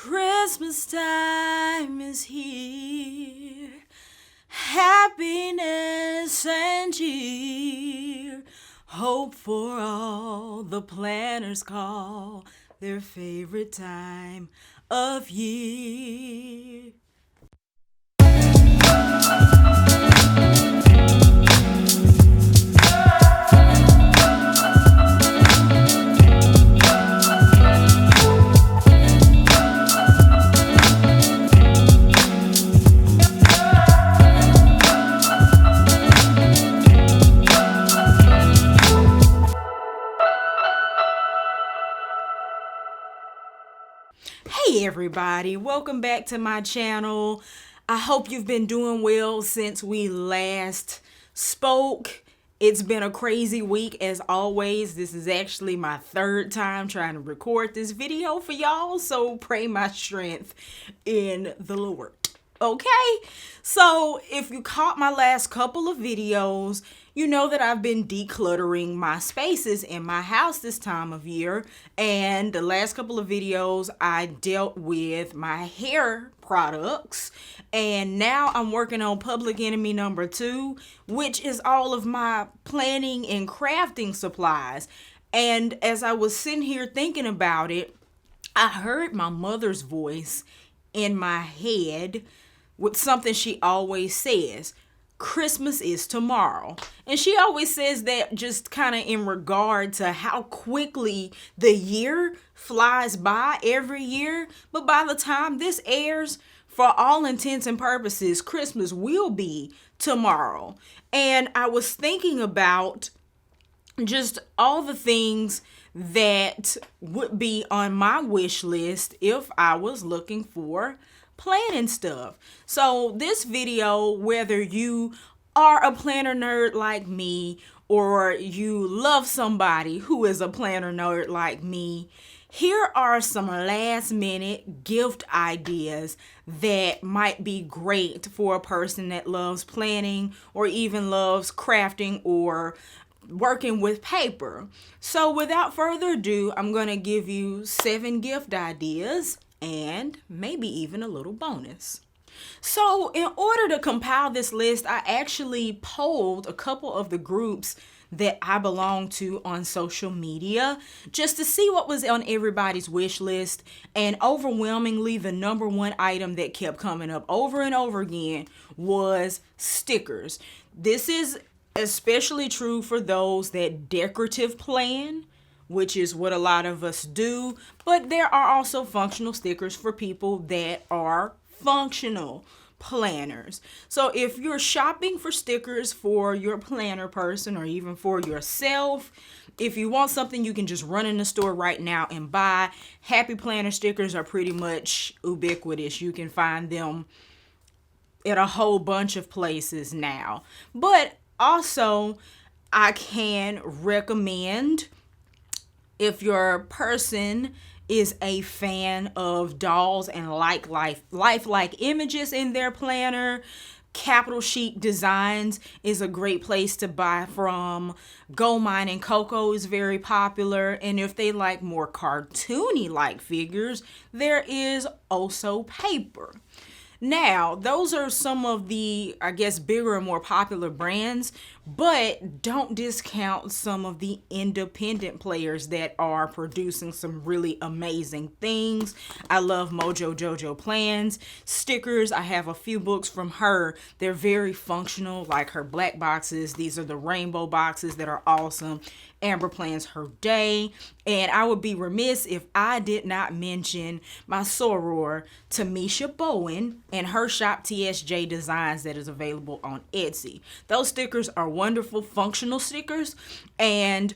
Christmas time is here, happiness and cheer, hope for all the planners call their favorite time of year. Hey everybody, welcome back to my channel. I hope you've been doing well since we last spoke. It's been a crazy week as always. This is actually my third time trying to record this video for y'all, so pray my strength in the Lord. Okay, so if you caught my last couple of videos, you know that I've been decluttering my spaces in my house this time of year. And the last couple of videos, I dealt with my hair products. And now I'm working on Public Enemy number 2, which is all of my planning and crafting supplies. And as I was sitting here thinking about it, I heard my mother's voice in my head with something she always says. Christmas is tomorrow. And she always says that just kind of in regard to how quickly the year flies by every year. But by the time this airs, for all intents and purposes, Christmas will be tomorrow. And I was thinking about just all the things that would be on my wish list if I was looking for planning stuff. So this video, whether you are a planner nerd like me or you love somebody who is a planner nerd like me, here are some last minute gift ideas that might be great for a person that loves planning or even loves crafting or working with paper. So without further ado, I'm going to give you 7 gift ideas and maybe even a little bonus. So in order to compile this list, I actually polled a couple of the groups that I belong to on social media just to see what was on everybody's wish list. And overwhelmingly, the number one item that kept coming up over and over again was stickers. This is especially true for those that decorative plan, which is what a lot of us do, but there are also functional stickers for people that are functional planners. So if you're shopping for stickers for your planner person or even for yourself, if you want something you can just run in the store right now and buy, Happy Planner stickers are pretty much ubiquitous. You can find them at a whole bunch of places now. But also, I can recommend, if your person is a fan of dolls and lifelike images in their planner, Capital Chic Designs is a great place to buy from. Gold Mine and Coco is very popular. And if they like more cartoony-like figures, there is also Paper. Now, those are some of the, I guess, bigger and more popular brands, but don't discount some of the independent players that are producing some really amazing things. I love Mojo Jojo Plans stickers. I have a few books from her. They're very functional, like her black boxes. These are the rainbow boxes that are awesome. Amber Plans Her Day. And I would be remiss if I did not mention my soror, Tamisha Bowen, and her shop TSJ Designs that is available on Etsy. Those stickers are wonderful functional stickers and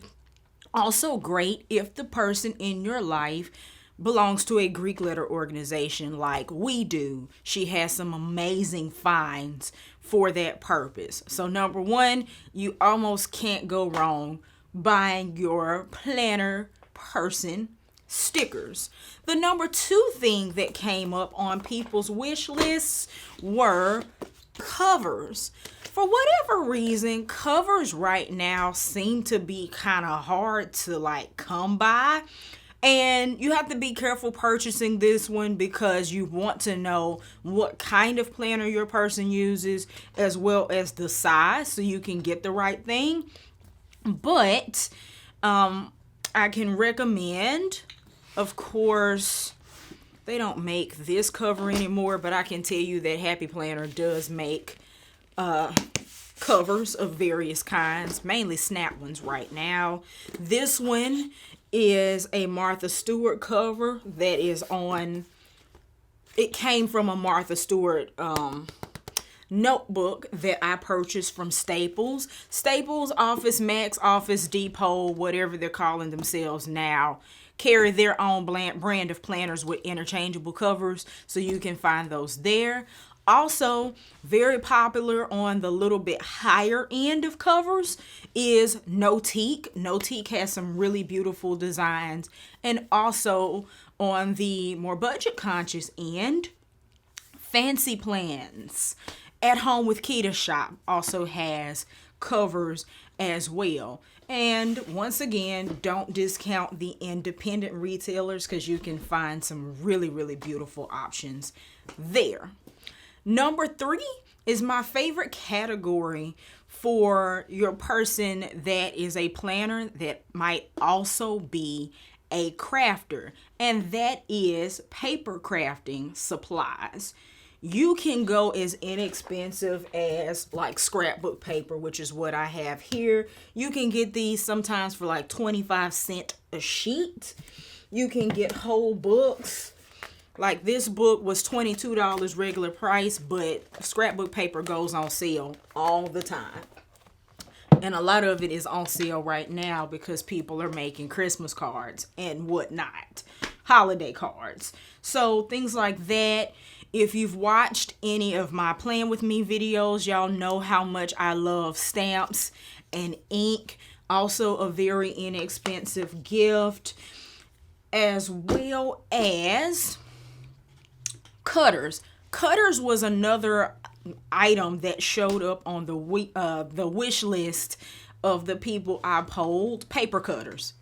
also great if the person in your life belongs to a Greek letter organization like we do. She has some amazing finds for that purpose. So number one, you almost can't go wrong buying your planner person stickers. The number 2 thing that came up on people's wish lists were covers. For whatever reason, covers right now seem to be kind of hard to come by. And you have to be careful purchasing this one because you want to know what kind of planner your person uses as well as the size so you can get the right thing. But I can recommend, of course, they don't make this cover anymore, but I can tell you that Happy Planner does make covers of various kinds, mainly snap ones right now. This one is a Martha Stewart cover that is on, it came from a Martha Stewart notebook that I purchased from Staples. Staples, Office Max, Office Depot, whatever they're calling themselves now, carry their own brand of planners with interchangeable covers, so you can find those there. Also, very popular on the little bit higher end of covers is Notique. Notique has some really beautiful designs. And also on the more budget conscious end, Fancy Plans. At Home with Kita Shop also has covers as well. And once again, don't discount the independent retailers because you can find some really, really beautiful options there. Number 3 is my favorite category for your person that is a planner that might also be a crafter, and that is paper crafting supplies. You can go as inexpensive as like scrapbook paper, which is what I have here. You can get these sometimes for like 25 cents a sheet. You can get whole books. Like this book was $22 regular price, but scrapbook paper goes on sale all the time. And a lot of it is on sale right now because people are making Christmas cards and whatnot, holiday cards. So things like that. If you've watched any of my Plan With Me videos, y'all know how much I love stamps and ink. Also a very inexpensive gift, as well as cutters. Cutters was another item that showed up on the wish list of the people I polled. Paper cutters.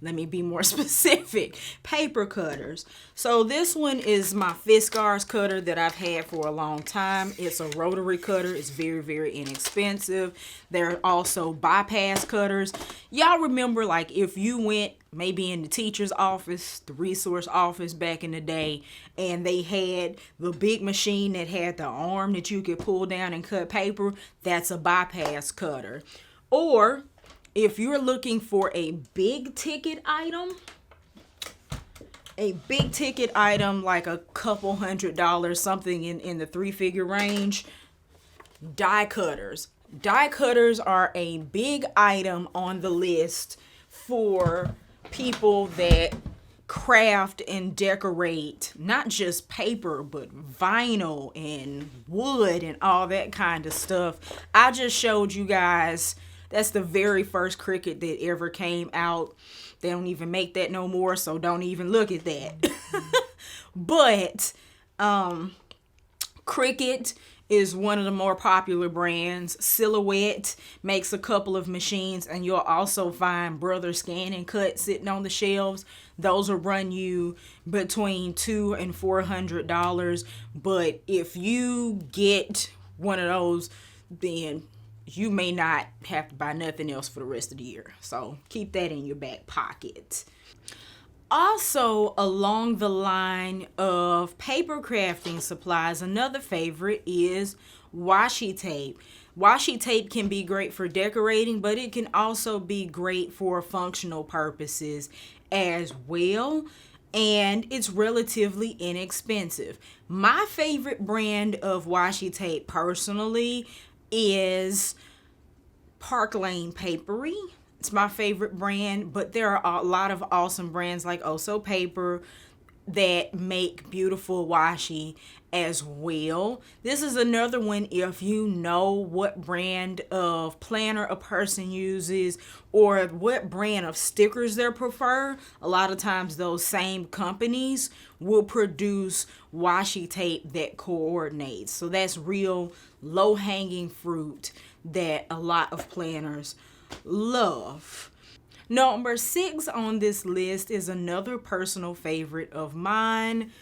Let me be more specific. Paper cutters. So this one is my Fiskars cutter that I've had for a long time. It's a rotary cutter. It's very, very inexpensive. There are also bypass cutters. Y'all remember, like, if you went maybe in the teacher's office, the resource office back in the day, and they had the big machine that had the arm that you could pull down and cut paper, that's a bypass cutter. Or if you're looking for a big ticket item like a couple $100, something in the 3-figure range, die cutters. Die cutters are a big item on the list for people that craft and decorate not just paper but vinyl and wood and all that kind of stuff. I just showed you guys, that's the very first Cricut that ever came out. They don't even make that no more, so don't even look at that. But Cricut is one of the more popular brands. Silhouette makes a couple of machines, and you'll also find Brother Scan and Cut sitting on the shelves. Those will run you between $200 and $400. But if you get one of those, then you may not have to buy nothing else for the rest of the year. So keep that in your back pocket. Also, along the line of paper crafting supplies, another favorite is washi tape. Washi tape can be great for decorating, but it can also be great for functional purposes as well. And it's relatively inexpensive. My favorite brand of washi tape personally is Park Lane Papery. It's my favorite brand, but there are a lot of awesome brands like Oso Paper that make beautiful washi as well. This is another one if you know what brand of planner a person uses or what brand of stickers they prefer. A lot of times those same companies will produce washi tape that coordinates. So that's real low-hanging fruit that a lot of planners love. Number 6 on this list is another personal favorite of mine,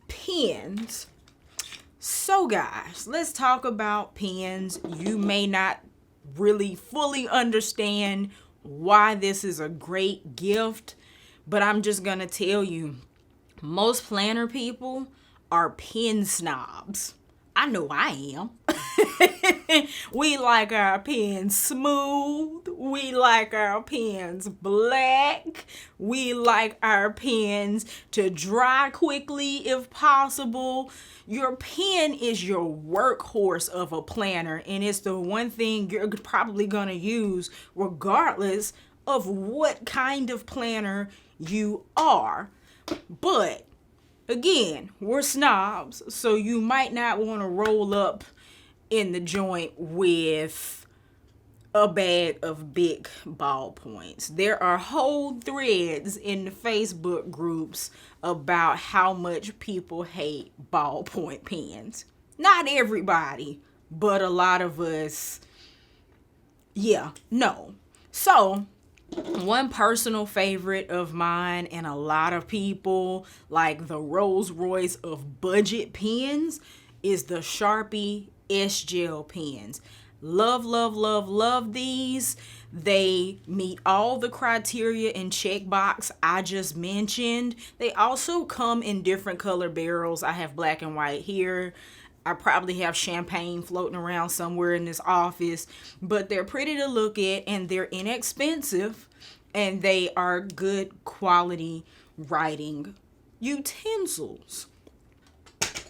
pens. So guys, let's talk about pens. You may not really fully understand why this is a great gift, but I'm just gonna tell you, most planner people are pen snobs. I know I am. We like our pens smooth. We like our pens black. We like our pens to dry quickly if possible. Your pen is your workhorse of a planner, and it's the one thing you're probably going to use regardless of what kind of planner you are. But again, we're snobs, so you might not want to roll up in the joint with a bag of big ballpoints. There are whole threads in the Facebook groups about how much people hate ballpoint pens. Not everybody, but a lot of us, no. So, one personal favorite of mine and a lot of people, like the Rolls Royce of budget pens, is the Sharpie S-Gel pens. Love, love, love, love these. They meet all the criteria and checkbox I just mentioned. They also come in different color barrels. I have black and white here. I probably have champagne floating around somewhere in this office, but they're pretty to look at and they're inexpensive and they are good quality writing utensils.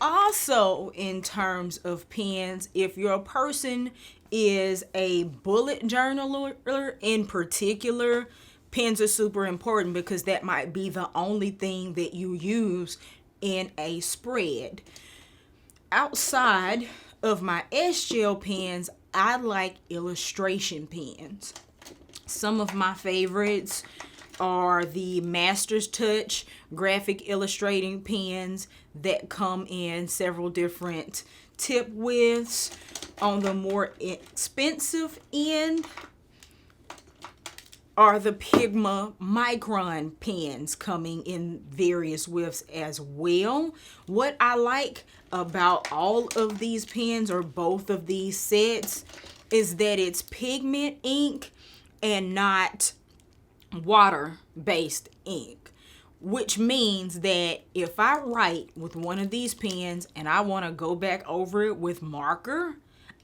Also, in terms of pens, if your person is a bullet journaler in particular, pens are super important because that might be the only thing that you use in a spread. Outside of my S-Gel pens, I like illustration pens. Some of my favorites are the Master's Touch graphic illustrating pens that come in several different tip widths. On the more expensive end are the Pigma Micron pens coming in various widths as well. What I like about all of these pens or both of these sets is that it's pigment ink and not water-based ink, which means that if I write with one of these pens and I want to go back over it with marker,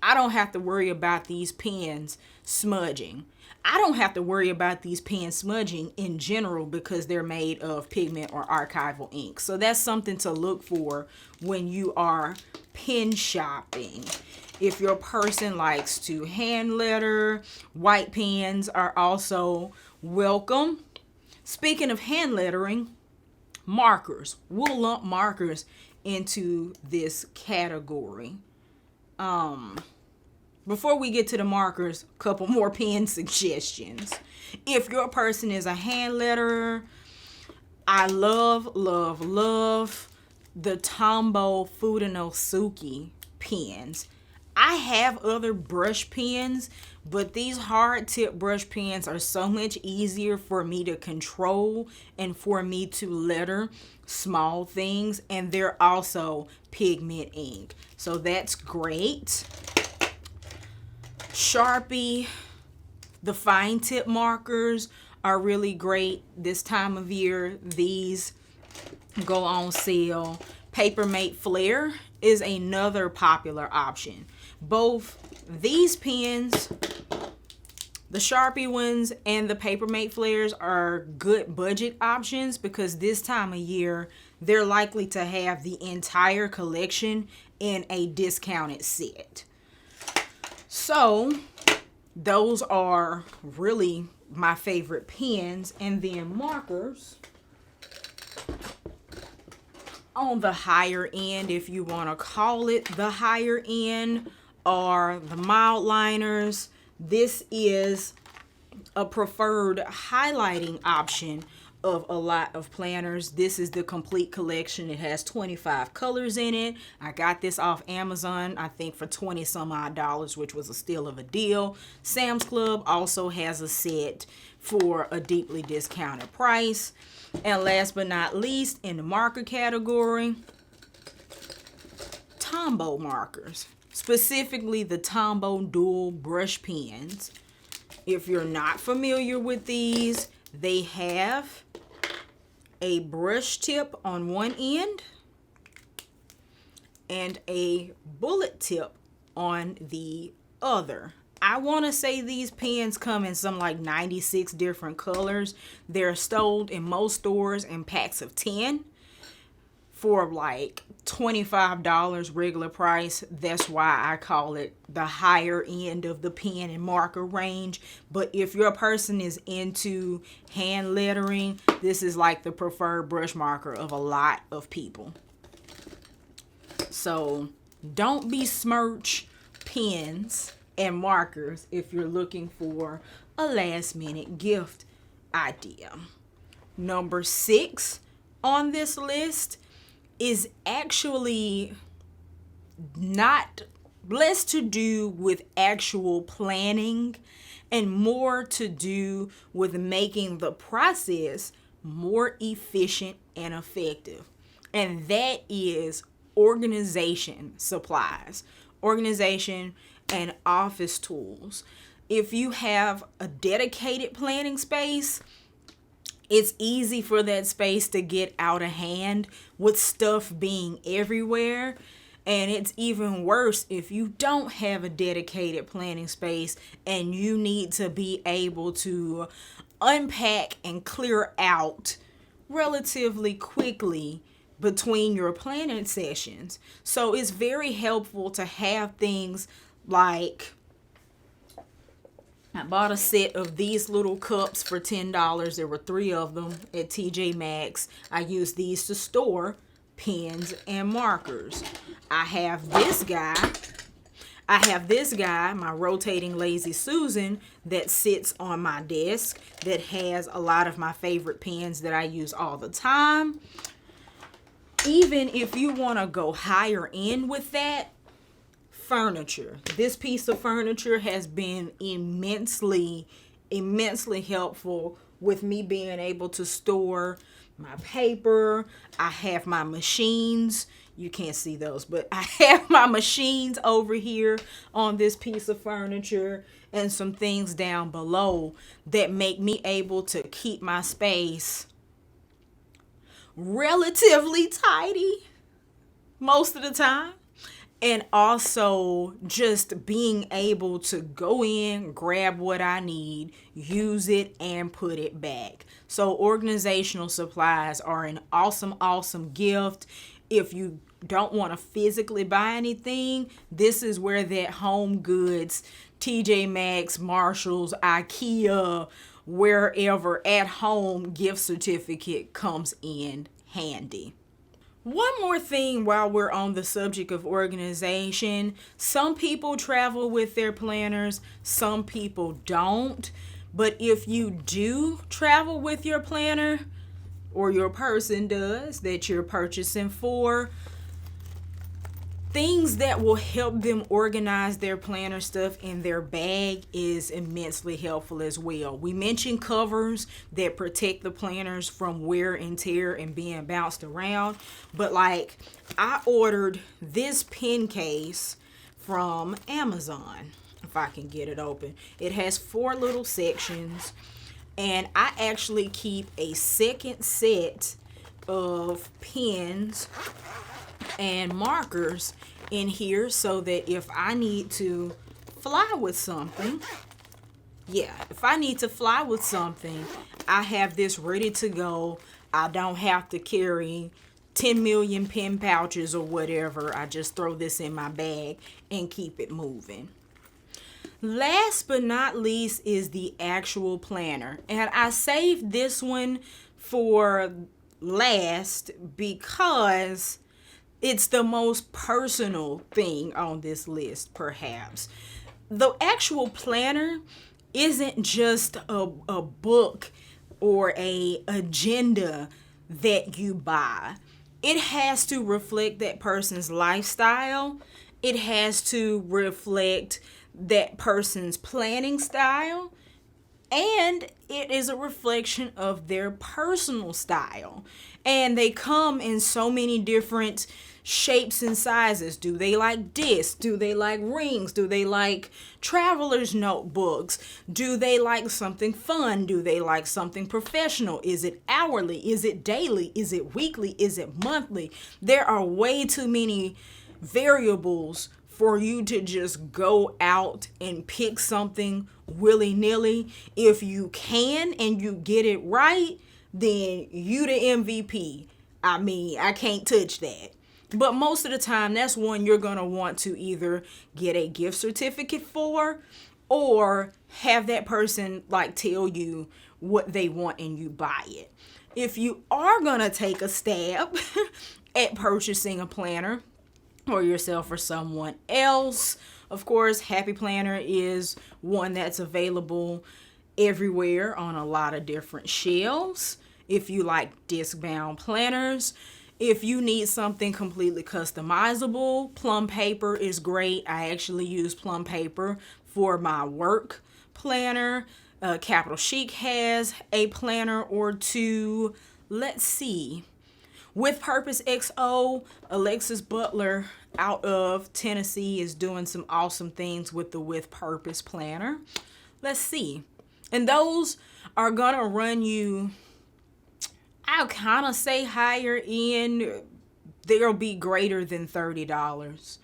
I don't have to worry about these pens smudging. I don't have to worry about these pens smudging in general because they're made of pigment or archival ink. So that's something to look for when you are pen shopping. If your person likes to hand letter, white pens are also welcome. Speaking of hand lettering, markers. We'll lump markers into this category. Before we get to the markers, a couple more pen suggestions. If your person is a hand letterer, I love, love, love the Tombow Fudenosuke pens. I have other brush pens, but these hard tip brush pens are so much easier for me to control and for me to letter small things, and they're also pigment ink. So that's great. Sharpie, the fine tip markers are really great this time of year. These go on sale. Papermate Flare is another popular option. Both these pens, the Sharpie ones and the Papermate Flares, are good budget options because this time of year they're likely to have the entire collection in a discounted set. So those are really my favorite pens. And then markers on the higher end, if you want to call it the higher end, are the mild liners. This is a preferred highlighting option of a lot of planners. This is the complete collection. It has 25 colors in it. I got this off Amazon, I think for 20 some odd dollars, which was a steal of a deal. Sam's Club also has a set for a deeply discounted price. And last but not least, in the marker category, Tombow markers, specifically the Tombow dual brush pens. If you're not familiar with these, they have a brush tip on one end and a bullet tip on the other. I want to say these pens come in some like 96 different colors. They're sold in most stores in packs of 10 for like $25 regular price. That's why I call it the higher end of the pen and marker range. But if your person is into hand lettering, this is like the preferred brush marker of a lot of people. So don't besmirch pens and markers if you're looking for a last minute gift idea. Number 6 on this list is actually not less to do with actual planning and more to do with making the process more efficient and effective. And that is organization supplies, organization and office tools. If you have a dedicated planning space, it's easy for that space to get out of hand with stuff being everywhere. And it's even worse if you don't have a dedicated planning space and you need to be able to unpack and clear out relatively quickly between your planning sessions. So it's very helpful to have things like, I bought a set of these little cups for $10. There were 3 of them at TJ Maxx. I use these to store pens and markers. I have this guy, my rotating Lazy Susan, that sits on my desk that has a lot of my favorite pens that I use all the time. Even if you want to go higher end with that, furniture. This piece of furniture has been immensely helpful with me being able to store my paper. I have my machines. You can't see those, but I have my machines over here on this piece of furniture and some things down below that make me able to keep my space relatively tidy most of the time. And also just being able to go in, grab what I need, use it, and put it back. So organizational supplies are an awesome gift. If you don't want to physically buy anything, this is where that Home Goods, TJ Maxx, Marshalls, IKEA, wherever at home gift certificate comes in handy. One more thing while we're on the subject of organization. Some people travel with their planners, some people don't. But if you do travel with your planner, or your person does that you're purchasing for, things that will help them organize their planner stuff in their bag is immensely helpful as well. We mentioned covers that protect the planners from wear and tear and being bounced around. But like, I ordered this pen case from Amazon, if I can get it open. It has 4 little sections, and I actually keep a second set of pens and markers in here so that if I need to fly with something, I have this ready to go. I don't have to carry 10 million pen pouches or whatever. I just throw this in my bag and keep it moving. Last but not least is the actual planner. And I saved this one for last because it's the most personal thing on this list, perhaps. The actual planner isn't just a book or a agenda that you buy. It has to reflect that person's lifestyle. It has to reflect that person's planning style. And it is a reflection of their personal style. And they come in so many different shapes and sizes. Do they like discs? Do they like rings? Do they like traveler's notebooks? Do they like something fun? Do they like something professional? Is it hourly? Is it daily? Is it weekly? Is it monthly? There are way too many variables for you to just go out and pick something willy-nilly. If you can and you get it right, then you the MVP. I mean, I can't touch that. But most of the time, that's one you're going to want to either get a gift certificate for or have that person like tell you what they want and you buy it. If you are going to take a stab at purchasing a planner, or yourself or someone else, of course, Happy Planner is one that's available everywhere on a lot of different shelves. If you like disc-bound planners, if you need something completely customizable, Plum Paper is great. I actually use Plum Paper for my work planner. Capital Chic has a planner or two. Let's see. With Purpose XO, Alexis Butler out of Tennessee is doing some awesome things with the With Purpose planner. Let's see. And those are going to run you, I'll kind of say higher end. They'll be greater than $30.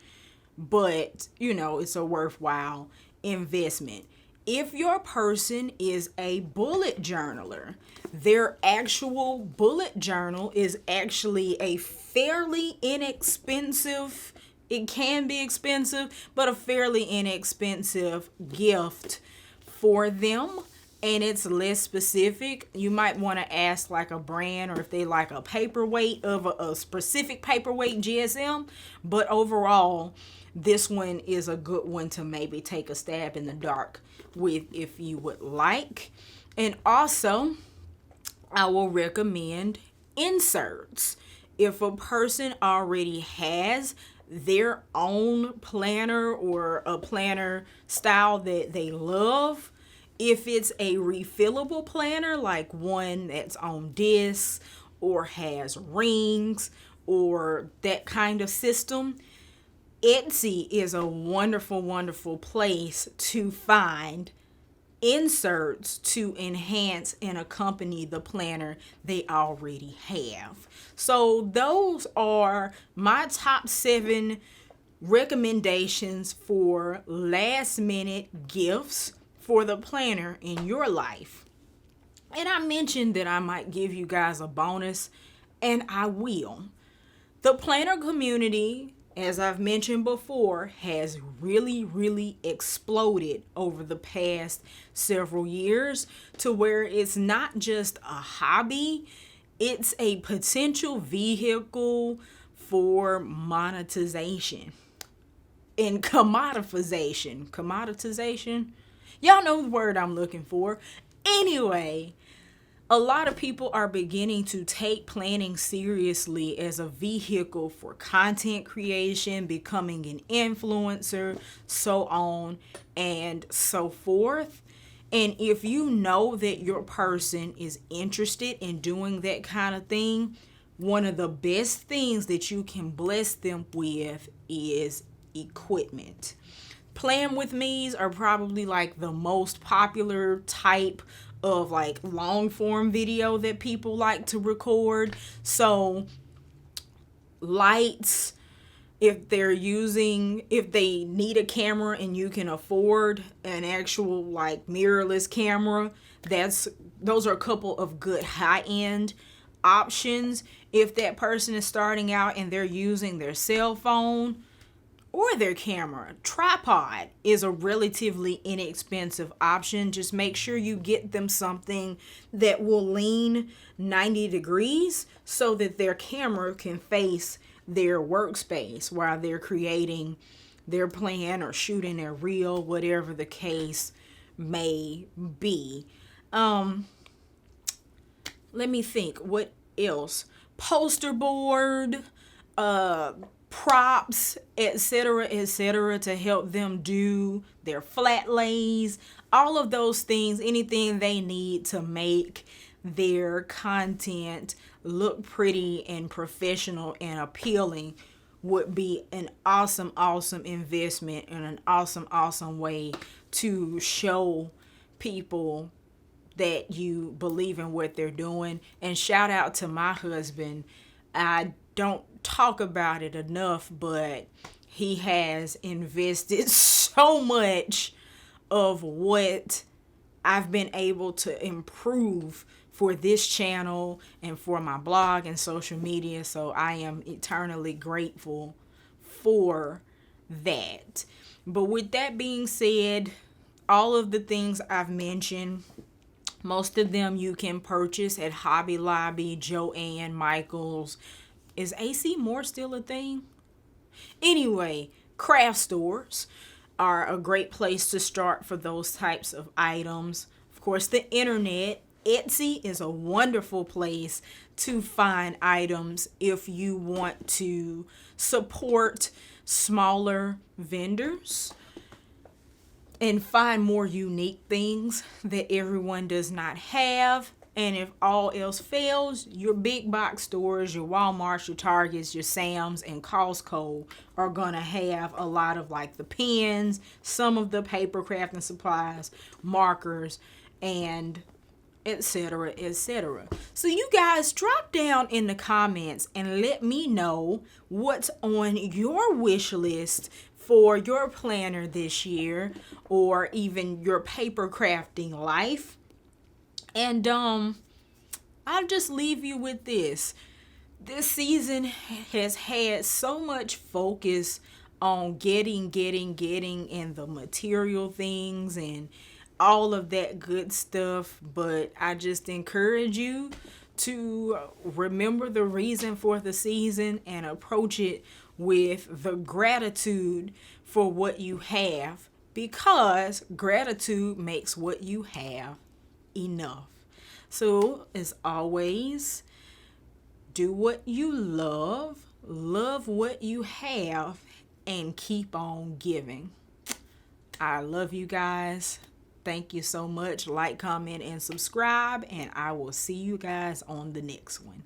But, it's a worthwhile investment. If your person is a bullet journaler, their actual bullet journal is actually a fairly inexpensive, it can be expensive, but a fairly inexpensive gift for them. And it's less specific. You might want to ask like a brand or if they like a paperweight of a specific paperweight GSM. But overall, this one is a good one to maybe take a stab in the dark with if you would like. And also, I will recommend inserts. If a person already has their own planner or a planner style that they love, if it's a refillable planner, like one that's on disc or has rings or that kind of system, Etsy is a wonderful, wonderful place to find inserts to enhance and accompany the planner they already have. So those are my top 7 recommendations for last minute gifts for the planner in your life. And I mentioned that I might give you guys a bonus, and I will. The planner community, as I've mentioned before, has really exploded over the past several years to where it's not just a hobby, it's a potential vehicle for monetization and commoditization. Commoditization? Y'all know the word I'm looking for. Anyway, a lot of people are beginning to take planning seriously as a vehicle for content creation, becoming an influencer, so on and so forth. And if you know that your person is interested in doing that kind of thing, one of the best things that you can bless them with is equipment. Plan with me's are probably like the most popular type of like long form video that people like to record. So lights, if they need a camera and you can afford an actual like mirrorless camera, those are a couple of good high-end options. If that person is starting out and they're using their cell phone or their camera, tripod is a relatively inexpensive option. Just make sure you get them something that will lean 90 degrees so that their camera can face their workspace while they're creating their plan or shooting their reel, whatever the case may be. let me think, what else? Poster board, props, etc., to help them do their flat lays, all of those things, anything they need to make their content look pretty and professional and appealing would be an awesome investment and an awesome way to show people that you believe in what they're doing. And shout out to my husband. I don't talk about it enough, but he has invested so much of what I've been able to improve for this channel and for my blog and social media. So I am eternally grateful for that. But with that being said, all of the things I've mentioned, most of them you can purchase at Hobby Lobby, Joann, Michaels. Is AC Moore still a thing? Anyway, craft stores are a great place to start for those types of items. Of course, the internet, Etsy is a wonderful place to find items if you want to support smaller vendors and find more unique things that everyone does not have. And if all else fails, your big box stores, your Walmarts, your Targets, your Sam's, and Costco are gonna have a lot of like the pens, some of the paper crafting supplies, markers, and etc. So you guys drop down in the comments and let me know what's on your wish list for your planner this year, or even your paper crafting life. And I'll just leave you with this. This season has had so much focus on getting and the material things and all of that good stuff, but I just encourage you to remember the reason for the season and approach it with the gratitude for what you have, because gratitude makes what you have enough. So, as always, do what you love what you have, and keep on giving. I love you guys. Thank you so much. Like, comment, and subscribe, and I will see you guys on the next one.